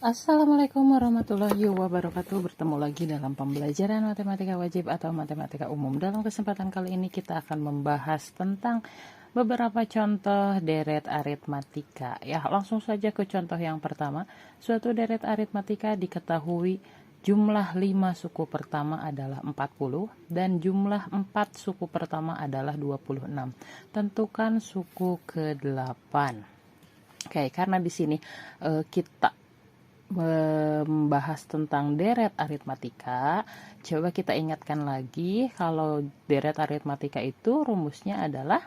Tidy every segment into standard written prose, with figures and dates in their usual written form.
Assalamualaikum warahmatullahi wabarakatuh. Bertemu lagi dalam pembelajaran matematika wajib atau matematika umum. Dalam kesempatan kali ini kita akan membahas tentang beberapa contoh deret aritmatika. Ya, langsung saja ke contoh yang pertama. Suatu deret aritmatika diketahui jumlah 5 suku pertama adalah 40 dan jumlah 4 suku pertama adalah 26. Tentukan suku ke-8. Oke, karena di sini kita membahas tentang deret aritmatika, coba kita ingatkan lagi kalau deret aritmatika itu rumusnya adalah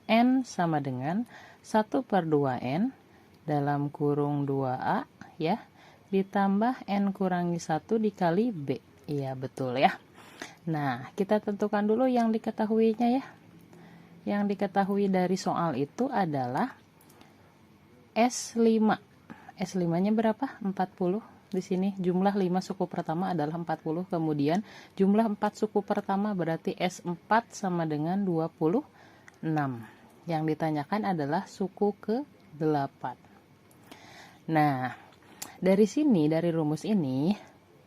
N sama dengan 1/2N dalam kurung 2A ya, ditambah N kurangi 1 dikali B. Iya betul ya. Nah, kita tentukan dulu yang diketahuinya ya. Yang diketahui dari soal itu adalah S5. S5-nya berapa? 40. Di sini jumlah 5 suku pertama adalah 40. Kemudian jumlah 4 suku pertama berarti S4 sama dengan 26. Yang ditanyakan adalah suku ke-8. Nah, dari sini, dari rumus ini,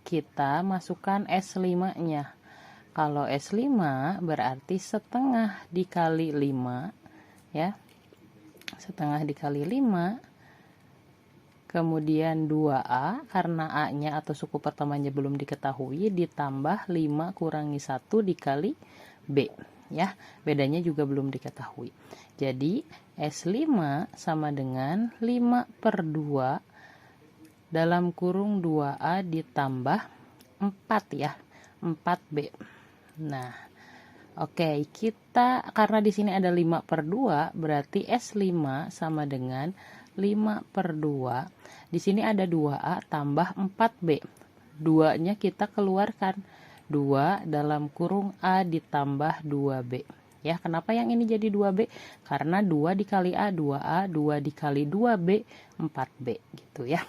kita masukkan S5-nya. Kalau S5 berarti setengah dikali 5, ya. Setengah dikali 5, kemudian 2A, karena A-nya atau suku pertamanya belum diketahui, ditambah 5 kurangi 1 dikali B. Ya, bedanya juga belum diketahui. Jadi, S5 sama dengan 5/2 dalam kurung 2A ditambah 4 ya, 4B. Nah, oke, kita karena di sini ada 5/2 berarti S5 sama dengan 5/2. Di sini ada 2A tambah 4B. 2-nya kita keluarkan. 2 dalam kurung A ditambah 2B. Ya, kenapa yang ini jadi 2B? Karena 2 dikali A 2A, 2 dikali 2B 4B gitu ya.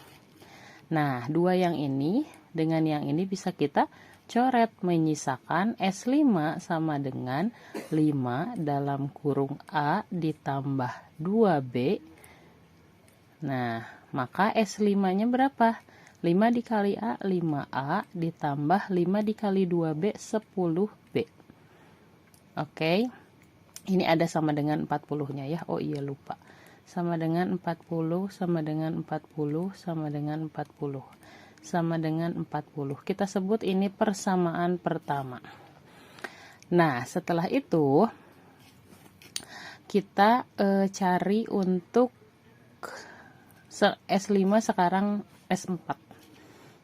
Nah, 2 yang ini dengan yang ini bisa kita coret, menyisakan S5 sama dengan 5 dalam kurung A ditambah 2B. Nah, maka S5-nya berapa? 5 dikali A, 5A, ditambah 5 dikali 2B, 10B. Oke, ini ada sama dengan 40-nya ya. Oh iya lupa. Sama dengan 40, sama dengan 40, sama dengan 40. Sama dengan 40. Kita sebut ini persamaan pertama. Nah, setelah itu kita cari untuk S5 sekarang S4.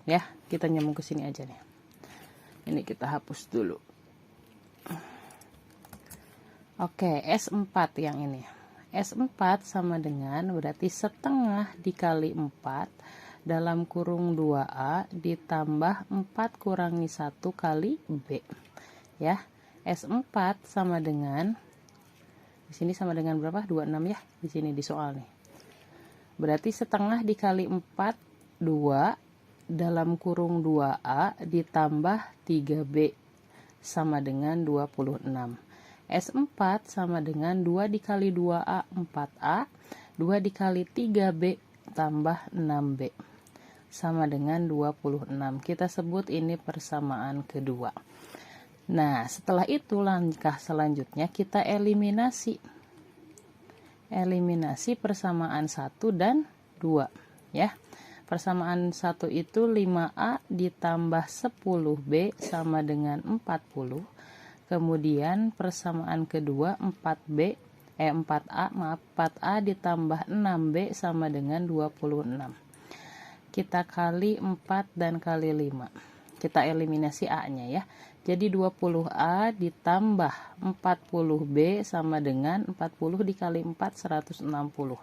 Ya, kita nyambung ke sini aja nih. Ini kita hapus dulu. Oke, S4 yang ini. S4 sama dengan berarti setengah dikali 4 dalam kurung 2A ditambah 4 kurangi 1 kali B. Ya, S4 sama dengan, di sini sama dengan berapa? 26 ya, di sini di soal nih. Berarti setengah dikali 4, 2 dalam kurung 2A ditambah 3B sama dengan 26. S4 sama dengan 2 dikali 2A, 4A, 2 dikali 3B tambah 6B. Sama dengan 26. Kita sebut ini persamaan kedua. Nah, setelah itu langkah selanjutnya kita eliminasi. Eliminasi persamaan 1 dan 2. Ya. Persamaan 1 itu 5A ditambah 10B sama dengan 40. Kemudian persamaan kedua 4A ditambah 6B sama dengan 26. Kita kali 4 dan kali 5. Kita eliminasi A-nya ya. Jadi 20A ditambah 40B sama dengan 40 dikali 4, 160.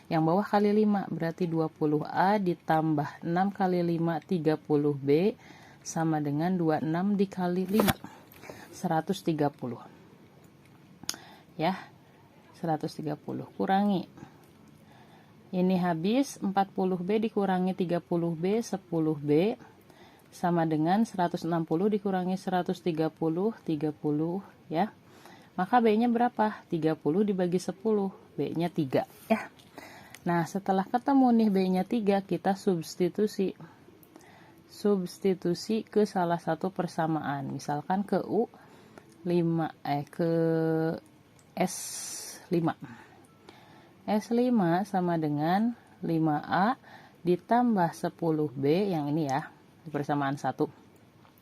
Yang bawah kali 5, berarti 20A ditambah 6 kali 5, 30B sama dengan 26 dikali 5, 130. Ya, 130. Kurangi. Ini habis 40B dikurangi 30B, 10B sama dengan 160 dikurangi 130, 30 ya. Maka B-nya berapa? 30 dibagi 10, B-nya 3 ya. Nah, setelah ketemu nih B-nya 3, kita substitusi ke salah satu persamaan. Misalkan ke ke S5. S5 sama dengan 5A ditambah 10B yang ini ya, persamaan 1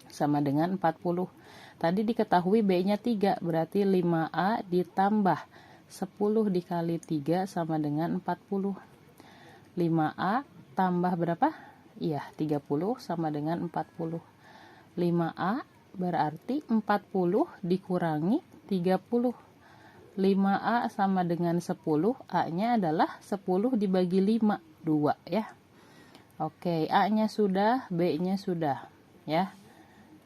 sama dengan 40. Tadi diketahui B-nya 3, berarti 5A ditambah 10 dikali 3 sama dengan 40. 5A tambah berapa? Iya, 30 sama dengan 40. 5A berarti 40 dikurangi 30. 5A sama dengan 10, A-nya adalah 10 dibagi 5, 2 ya. Oke, A-nya sudah, B-nya sudah ya.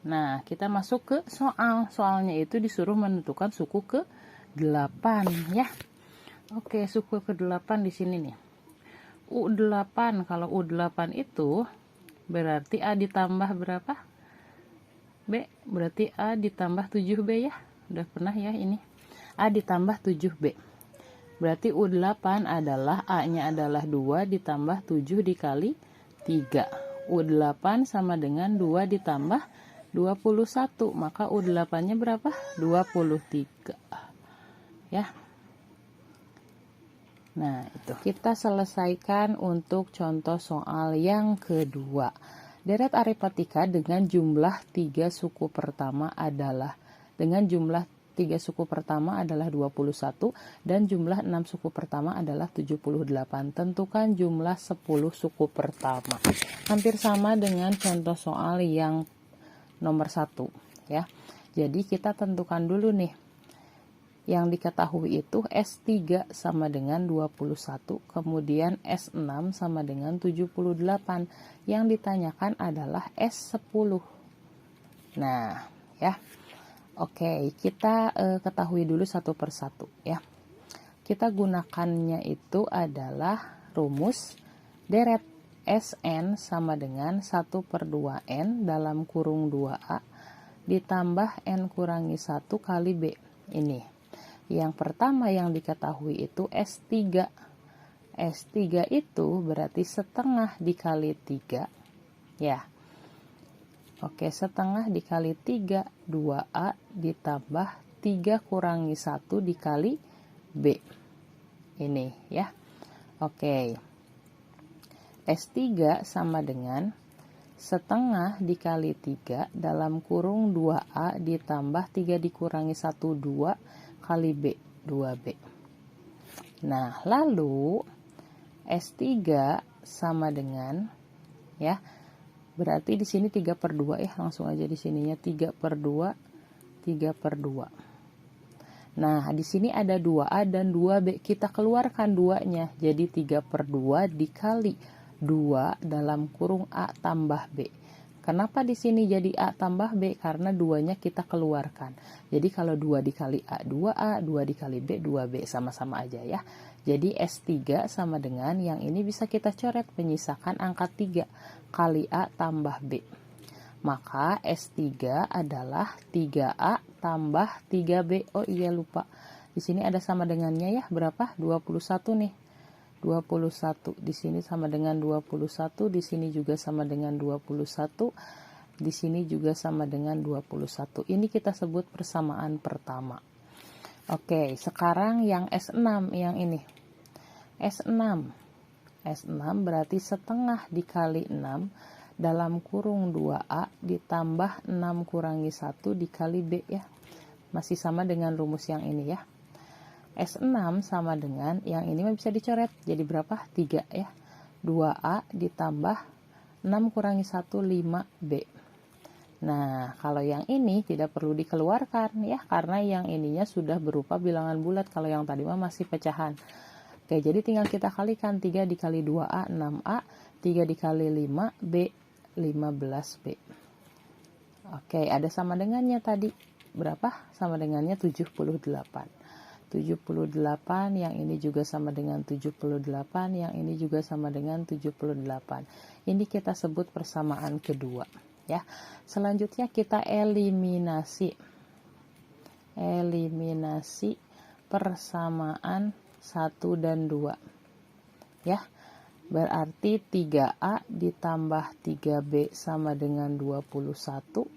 Nah, kita masuk ke soal. Soalnya itu disuruh menentukan suku ke-8 ya. Oke, suku ke-8 di sini nih. U8, kalau U8 itu berarti A ditambah berapa? B, berarti A ditambah 7B ya. Udah pernah ya ini. A ditambah 7B. Berarti U8 adalah A-nya adalah 2 ditambah 7 dikali 3. U8 sama dengan 2 ditambah 21. Maka U8-nya berapa? 23. Ya. Nah, itu. Kita selesaikan untuk contoh soal yang kedua. Deret aritmatika dengan jumlah 3 suku pertama adalah 21 dan jumlah 6 suku pertama adalah 78. Tentukan jumlah 10 suku pertama. Hampir sama dengan contoh soal yang nomor 1 ya. Jadi kita tentukan dulu nih. Yang diketahui itu S3 sama dengan 21, kemudian S6 sama dengan 78. Yang ditanyakan adalah S10. Nah, ya. Oke, kita ketahui dulu satu persatu ya. Kita gunakannya itu adalah rumus deret Sn sama dengan 1/2n dalam kurung 2A ditambah n kurangi 1 kali B. Ini. Yang pertama yang diketahui itu S3. S3 itu berarti setengah dikali 3 ya. Oke, setengah dikali 3, 2A ditambah 3 kurangi 1 dikali B. Ini ya. Oke. S3 sama dengan setengah dikali 3 dalam kurung 2A ditambah 3 dikurangi 1, 2 kali B, 2B. Nah, lalu S3 sama dengan ya. Berarti di sini 3/2 ya, langsung aja di sininya 3/2, 3/2. Nah, di sini ada 2A dan 2B. Kita keluarkan 2-nya. Jadi 3/2 dikali 2 dalam kurung A tambah B. Kenapa di sini jadi A tambah B? Karena 2-nya kita keluarkan. Jadi kalau 2 dikali A, 2A, 2 dikali B, 2B. Sama-sama aja ya. Jadi S3 sama dengan yang ini bisa kita coret, menyisakan angka 3 kali A tambah B. Maka S3 adalah 3A tambah 3B. Oh iya lupa. Di sini ada sama dengannya ya. Berapa? 21 nih. 21 di sini sama dengan 21, di sini juga sama dengan 21, di sini juga sama dengan 21. Ini kita sebut persamaan pertama. Oke, sekarang yang S6 yang ini. S6 berarti setengah dikali 6 dalam kurung 2A ditambah 6 kurangi 1 dikali B ya. Masih sama dengan rumus yang ini ya. S6 sama dengan yang ini bisa dicoret. Jadi berapa? 3 ya. 2A ditambah 6 kurangi 1, 5B. Nah, kalau yang ini tidak perlu dikeluarkan ya, karena yang ininya sudah berupa bilangan bulat. Kalau yang tadi mah masih pecahan. Oke, jadi tinggal kita kalikan 3 dikali 2A, 6A. 3 dikali 5B, 15B. Oke, ada sama dengannya tadi. Berapa? Sama dengannya 78. 78, yang ini juga sama dengan 78, yang ini juga sama dengan 78. Ini kita sebut persamaan kedua ya. Selanjutnya kita eliminasi persamaan 1 dan 2. ya. Berarti 3A ditambah 3B sama dengan 21,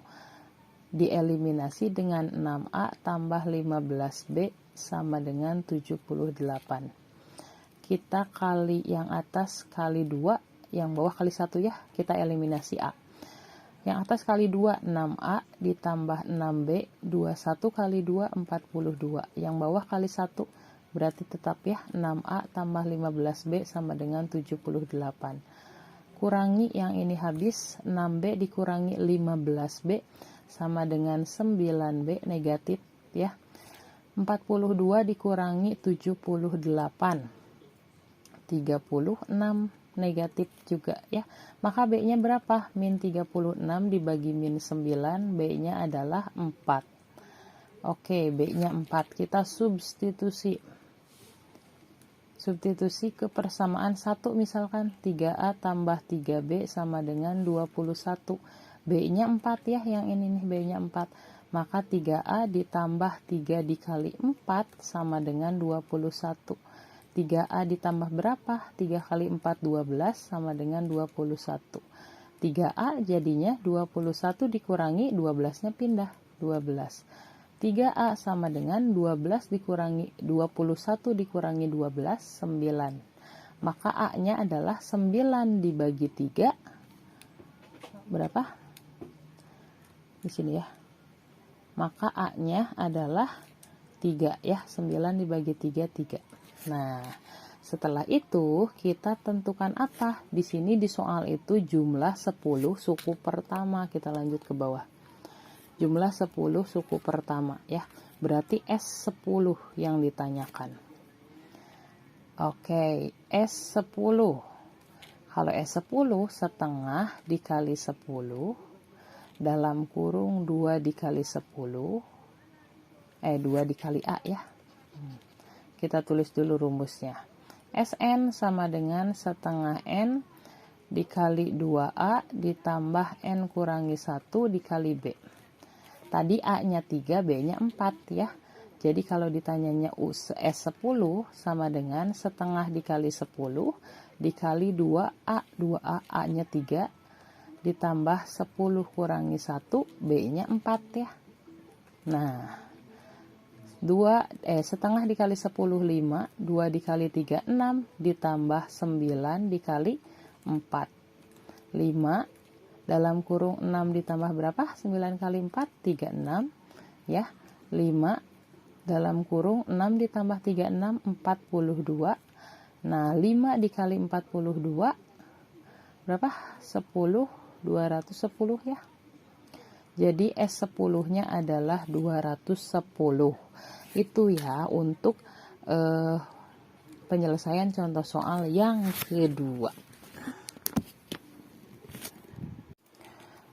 dieliminasi dengan 6A tambah 15B sama dengan 78. Kita kali yang atas kali 2, yang bawah kali 1 ya, kita eliminasi A. Yang atas kali 2, 6A ditambah 6B, 21 kali 2, 42. Yang bawah kali 1, berarti tetap ya, 6A tambah 15B sama dengan 78. Kurangi yang ini habis, 6B dikurangi 15B sama dengan 9B negatif ya. 42 dikurangi 78. 36 negatif juga ya. Maka B-nya berapa? Min 36 dibagi min 9, B-nya adalah 4. Oke, B-nya 4. Kita substitusi ke persamaan 1 misalkan. 3A tambah 3B sama dengan 21. B-nya 4 ya, yang ini nih B-nya 4. Maka 3A ditambah 3 dikali 4 sama dengan 21. 3A ditambah berapa? 3 kali 4, 12 sama dengan 21. 3A jadinya 21 dikurangi 12-nya pindah, 12. 3A sama dengan 12 dikurangi 21 dikurangi 12, 9. Maka A-nya adalah 9 dibagi 3. Berapa? Di sini ya. Maka A-nya adalah 3 ya, 9 dibagi 3, 3. Nah, setelah itu kita tentukan apa? Di sini di soal itu jumlah 10 suku pertama. Kita lanjut ke bawah. Jumlah 10 suku pertama ya. Berarti S10 yang ditanyakan. Oke, S10. Kalau S10 setengah dikali 10 dalam kurung 2 dikali 10. 2 dikali A ya. Kita tulis dulu rumusnya. Sn sama dengan setengah N dikali 2A ditambah N kurangi 1 dikali B. Tadi A-nya 3, B-nya 4 ya. Jadi kalau ditanyanya S10 sama dengan setengah dikali 10 dikali 2A. 2A, A-nya 3 ditambah 10 kurangi 1, B-nya 4 ya. Nah, setengah dikali 10, 5, 2 dikali 3, 6, ditambah 9 dikali 4, 5, dalam kurung 6 ditambah berapa? 9 kali 4, 36, ya, 5, dalam kurung 6 ditambah 36, 42, nah 5 dikali 42, berapa? 10, 210 ya. Jadi S10-nya adalah 210. Itu ya untuk penyelesaian contoh soal yang kedua.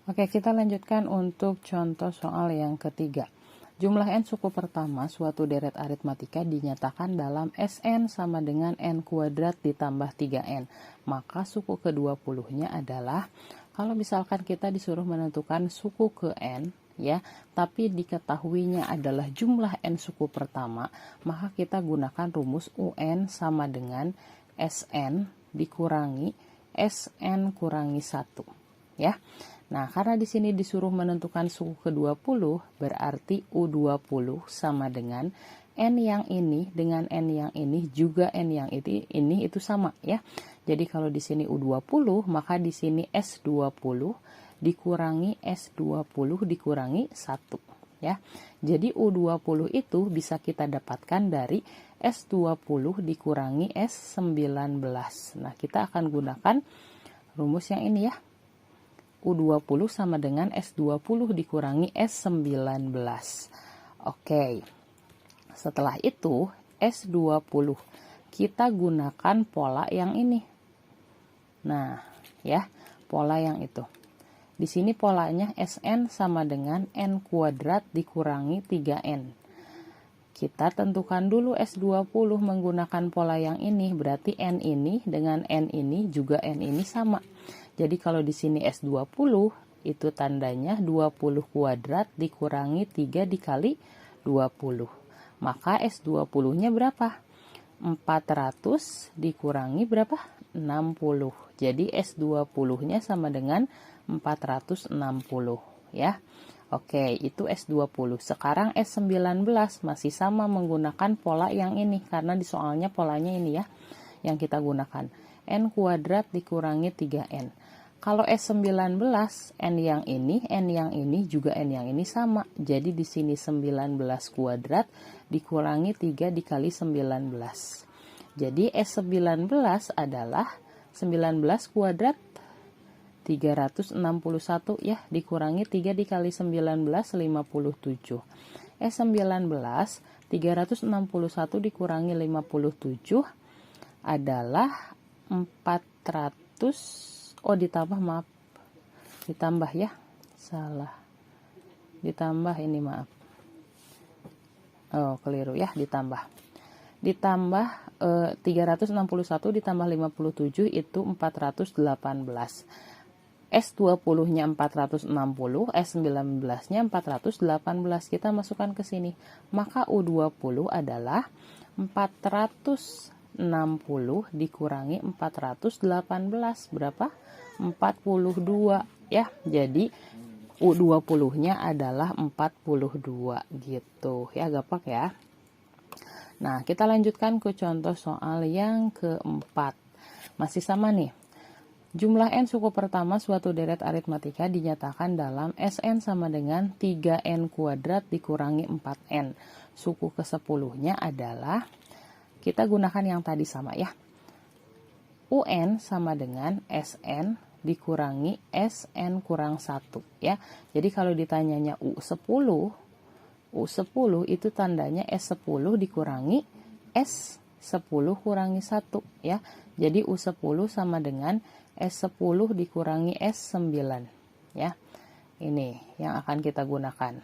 Oke, kita lanjutkan untuk contoh soal yang ketiga. Jumlah N suku pertama suatu deret aritmatika dinyatakan dalam Sn sama dengan N kuadrat ditambah 3N. Maka suku ke-20-nya adalah, kalau misalkan kita disuruh menentukan suku ke N, ya, tapi diketahuinya adalah jumlah N suku pertama, maka kita gunakan rumus UN sama dengan Sn dikurangi Sn kurangi 1, ya. Nah, karena di sini disuruh menentukan suku ke-20, berarti U20 sama dengan N yang ini dengan N yang ini juga N yang ini itu sama ya. Jadi kalau di sini U20, maka di sini S20 dikurangi S20 dikurangi 1 ya. Jadi U20 itu bisa kita dapatkan dari S20 dikurangi S19. Nah, kita akan gunakan rumus yang ini ya. U20 sama dengan S20 dikurangi S19. Oke. Setelah itu S20 kita gunakan pola yang ini. Nah, ya, pola yang itu. Di sini polanya Sn sama dengan N kuadrat dikurangi 3N. Kita tentukan dulu S20 menggunakan pola yang ini, berarti N ini dengan N ini juga N ini sama. Jadi kalau di sini S20 itu tandanya 20 kuadrat dikurangi 3 dikali 20. Maka S20-nya berapa? 400 dikurangi berapa? 60. Jadi S20-nya sama dengan 460 ya. Oke, itu S20. Sekarang S19 masih sama menggunakan pola yang ini karena di soalnya polanya ini ya yang kita gunakan. N kuadrat dikurangi 3N. Kalau S19, N yang ini juga N yang ini sama. Jadi di sini 19 kuadrat dikurangi 3 dikali 19. Jadi S19 adalah 19 kuadrat 361 ya, dikurangi 3 dikali 19, 57. S19, 361 dikurangi 57 adalah 400. Oh ditambah, maaf, ditambah ya, salah, ditambah ini, maaf, oh keliru ya, ditambah 361 ditambah 57 itu 418. S20 nya 460, S19 nya 418, kita masukkan ke sini, maka U20 adalah 460 dikurangi 418 berapa? 42 ya. Jadi U20-nya adalah 42 gitu ya, gampang ya. Nah, kita lanjutkan ke contoh soal yang keempat. Masih sama nih. Jumlah N suku pertama suatu deret aritmatika dinyatakan dalam Sn sama dengan 3N kuadrat dikurangi 4N. Suku ke-10-nya adalah, kita gunakan yang tadi sama ya. UN sama dengan Sn dikurangi Sn kurang 1 ya. Jadi kalau ditanyanya U10 itu tandanya S10 dikurangi S10 kurangi 1 ya. Jadi U10 sama dengan S10 dikurangi S9 ya. Ini yang akan kita gunakan.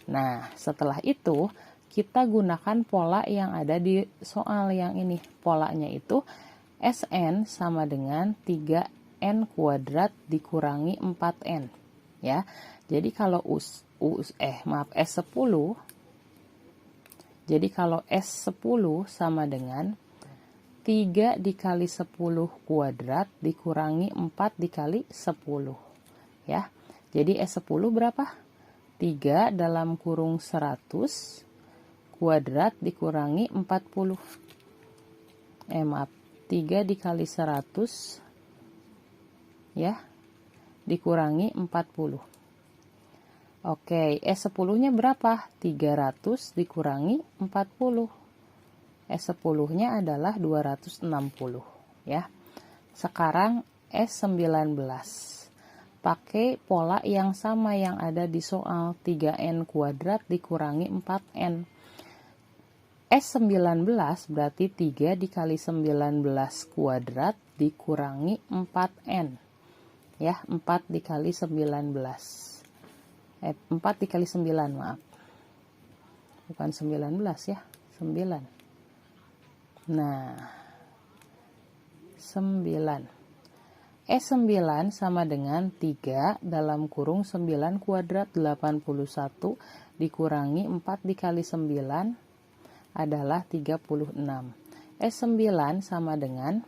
Nah, setelah itu kita gunakan pola yang ada di soal yang ini. Polanya itu Sn sama dengan 3N kuadrat dikurangi 4N ya. Jadi kalau S10, jadi kalau S10 sama dengan 3 dikali 10 kuadrat dikurangi 4 dikali 10 ya. Jadi S10 berapa? 3 dalam kurung 100 kuadrat dikurangi 40. 3 dikali 100 ya dikurangi 40. Oke, S10-nya berapa? 300 dikurangi 40. S10-nya adalah 260 ya. Sekarang S19. Pakai pola yang sama yang ada di soal, 3N kuadrat dikurangi 4N. S19 berarti 3 dikali 19 kuadrat dikurangi 4N. Ya, 4 dikali 19. 4 dikali 9, maaf. Bukan 19 ya, 9. Nah, 9. S9 sama dengan 3 dalam kurung 9 kuadrat 81 dikurangi 4 dikali 9 adalah 36. S9 sama dengan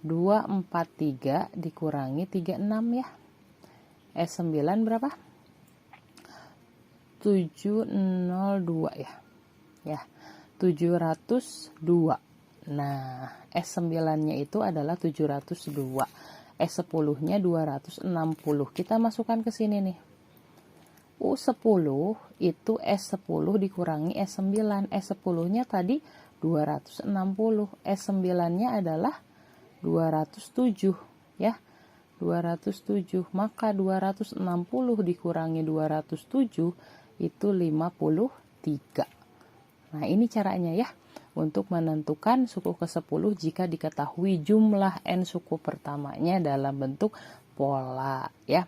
243 dikurangi 36 ya. S9 berapa? 702 ya. Ya, 702. Nah, S9-nya itu adalah 702. S10-nya 260. Kita masukkan ke sini nih. U10 itu S10 dikurangi S9. S10-nya tadi 260. S9-nya adalah 207 ya. 207. Maka 260 dikurangi 207 itu 53. Nah, ini caranya ya untuk menentukan suku ke-10 jika diketahui jumlah N suku pertamanya dalam bentuk pola ya.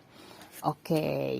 Oke.